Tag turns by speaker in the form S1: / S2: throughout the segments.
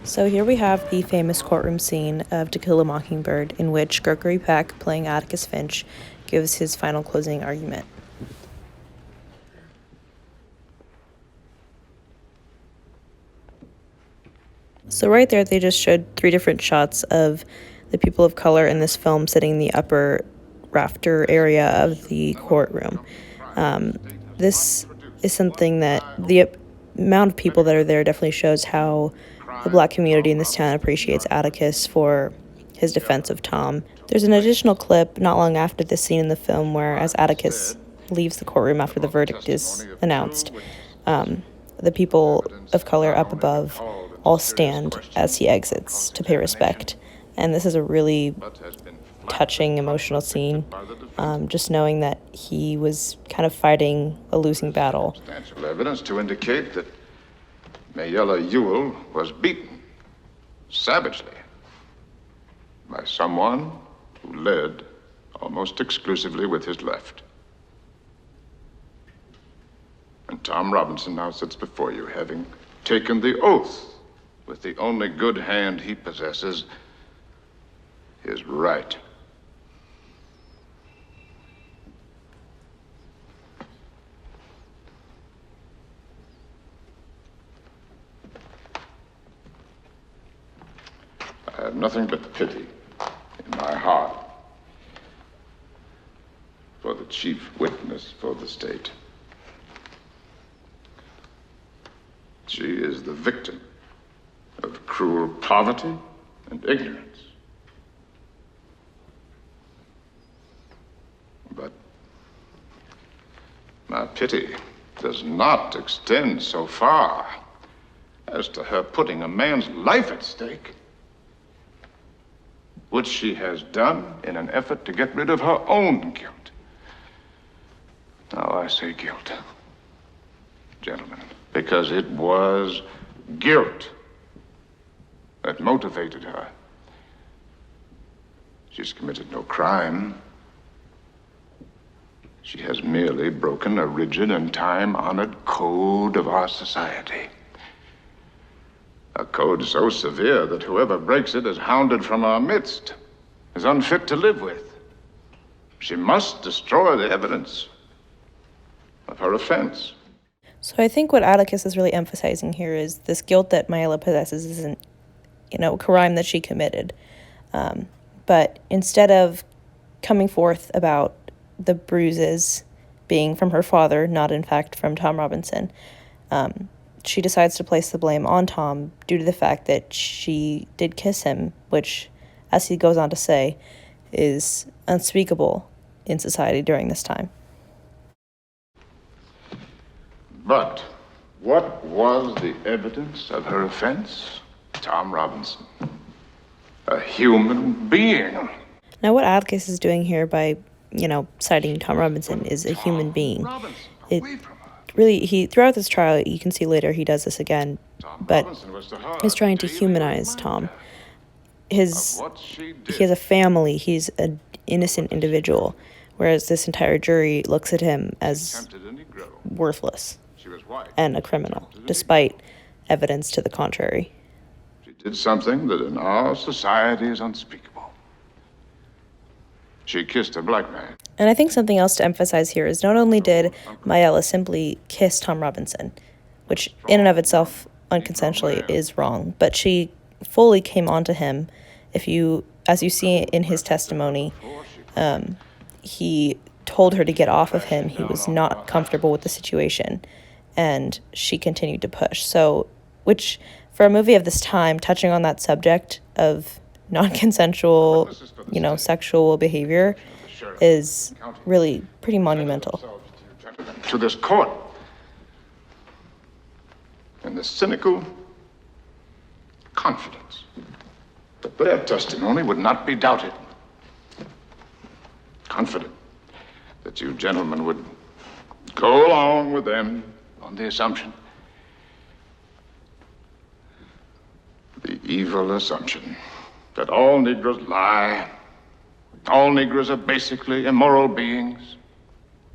S1: So here we have the famous courtroom scene of To Kill a Mockingbird, in which Gregory Peck, playing Atticus Finch, gives his final closing argument. So right there, they just showed three different shots of the people of color in this film sitting in the upper rafter area of the courtroom. This is something that the amount of people that are there definitely shows how the Black community in this town appreciates Atticus for his defense of Tom. There's an additional clip not long after this scene in the film where, as Atticus leaves the courtroom after the verdict is announced, the people of color up above all stand as he exits to pay respect. And this is a really touching, emotional scene, just knowing that he was kind of fighting a losing battle.
S2: Substantial evidence to indicate that Mayella Ewell was beaten savagely by someone who led almost exclusively with his left. And Tom Robinson now sits before you, having taken the oath with the only good hand he possesses, his right. I have nothing but pity in my heart for the chief witness for the state. She is the victim of cruel poverty and ignorance. But my pity does not extend so far as to her putting a man's life at stake, which she has done in an effort to get rid of her own guilt. Now I say guilt, gentlemen, because it was guilt that motivated her. She's committed no crime. She has merely broken a rigid and time-honored code of our society. A code so severe that whoever breaks it is hounded from our midst, is unfit to live with. She must destroy the evidence of her offense.
S1: So I think what Atticus is really emphasizing here is this guilt that Mayella possesses isn't, a crime that she committed. But instead of coming forth about the bruises being from her father, not in fact from Tom Robinson, she decides to place the blame on Tom due to the fact that she did kiss him, which, as he goes on to say, is unspeakable in society during this time.
S2: But what was the evidence of her offense? Tom Robinson, a human being.
S1: Now, what Atticus is doing here by, citing Tom Robinson is a human being. Throughout this trial, you can see later he does this again, but he's trying to humanize Tom. He has a family, he's an innocent individual, whereas this entire jury looks at him as worthless and a criminal, despite evidence to the contrary.
S2: She did something that in our society is unspeakable. She kissed a black man.
S1: And I think something else to emphasize here is not only did Mayella simply kiss Tom Robinson, which in and of itself unconsensually is wrong, but she fully came onto him. As you see in his testimony, he told her to get off of him. He was not comfortable with the situation, and she continued to push. So, which for a movie of this time, touching on that subject of non-consensual, sexual behavior is really pretty monumental.
S2: To this court. And the cynical confidence that their testimony would not be doubted. Confident that you gentlemen would go along with them on the assumption, the evil assumption, that all Negroes lie, all Negroes are basically immoral beings,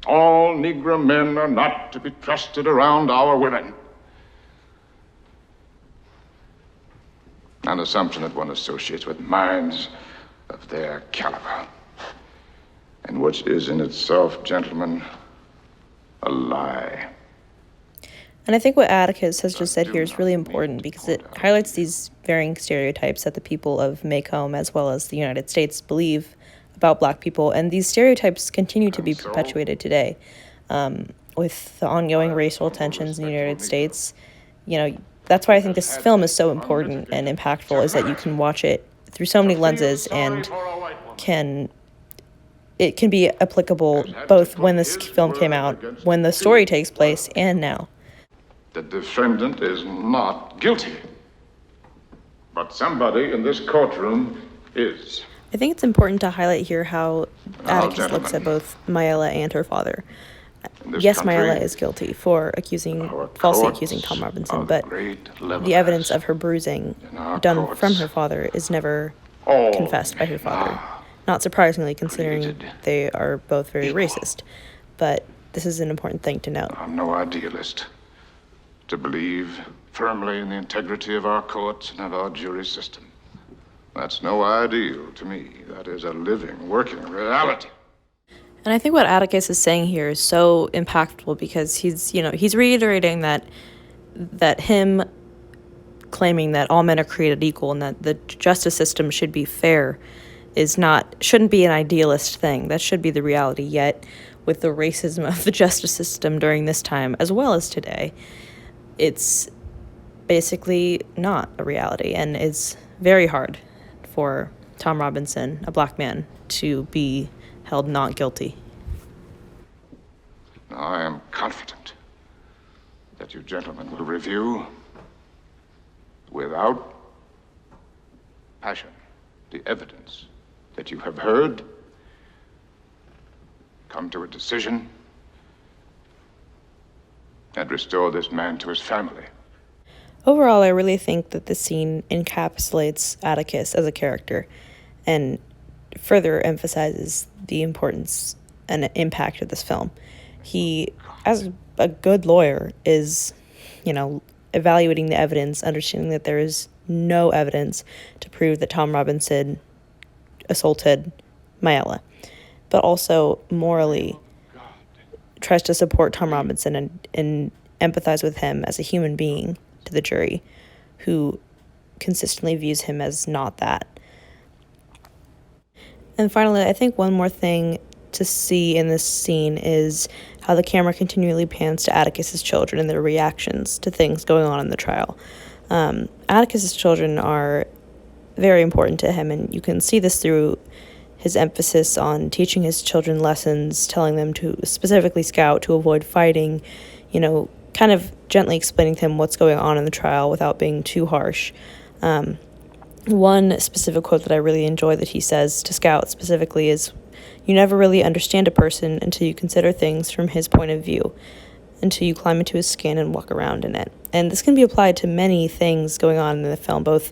S2: all Negro men are not to be trusted around our women. An assumption that one associates with minds of their caliber. And which is in itself, gentlemen, a lie.
S1: And I think what Atticus has just said here is really important because it highlights these varying stereotypes that the people of Maycomb, as well as the United States, believe about Black people. And these stereotypes continue to be perpetuated today. With the ongoing racial tensions in the United States, that's why I think this film is so important and impactful, is that you can watch it through so many lenses and it can be applicable both when this film came out, when the story takes place, and now.
S2: The defendant is not guilty. But somebody in this courtroom is.
S1: I think it's important to highlight here how Atticus looks at both Mayella and her father. Yes, Mayella is guilty for falsely accusing Tom Robinson, but the evidence of her bruising done from her father is never confessed by her father. Not surprisingly, considering they are both very racist. But this is an important thing to note.
S2: I'm no idealist. To believe firmly in the integrity of our courts and of our jury system. That's no ideal to me. That is a living, working reality.
S1: And I think what Atticus is saying here is so impactful because he's reiterating that him claiming that all men are created equal and that the justice system should be fair shouldn't be an idealist thing. That should be the reality. Yet, with the racism of the justice system during this time, as well as today, it's basically not a reality, and it's very hard for Tom Robinson, a Black man, to be held not guilty.
S2: I am confident that you gentlemen will review, without passion, the evidence that you have heard, come to a decision, and restore this man to his family.
S1: Overall, I really think that this scene encapsulates Atticus as a character and further emphasizes the importance and impact of this film. He, as a good lawyer, is, evaluating the evidence, understanding that there is no evidence to prove that Tom Robinson assaulted Mayella, but also morally tries to support Tom Robinson and empathize with him as a human being to the jury, who consistently views him as not that. And finally, I think one more thing to see in this scene is how the camera continually pans to Atticus's children and their reactions to things going on in the trial. Atticus's children are very important to him, and you can see this through his emphasis on teaching his children lessons, telling them to, specifically Scout, to avoid fighting, kind of gently explaining to him what's going on in the trial without being too harsh. One specific quote that I really enjoy that he says to Scout specifically is, "You never really understand a person until you consider things from his point of view, until you climb into his skin and walk around in it." And this can be applied to many things going on in the film, both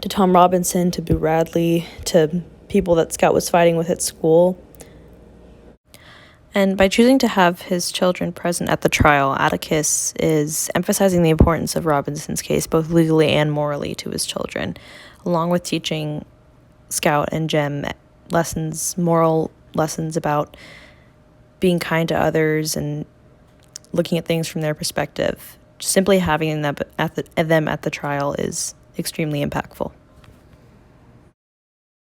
S1: to Tom Robinson, to Boo Radley, to people that Scout was fighting with at school. And by choosing to have his children present at the trial, Atticus is emphasizing the importance of Robinson's case, both legally and morally, to his children, along with teaching Scout and Jem moral lessons about being kind to others and looking at things from their perspective. Simply having them at the trial is extremely impactful.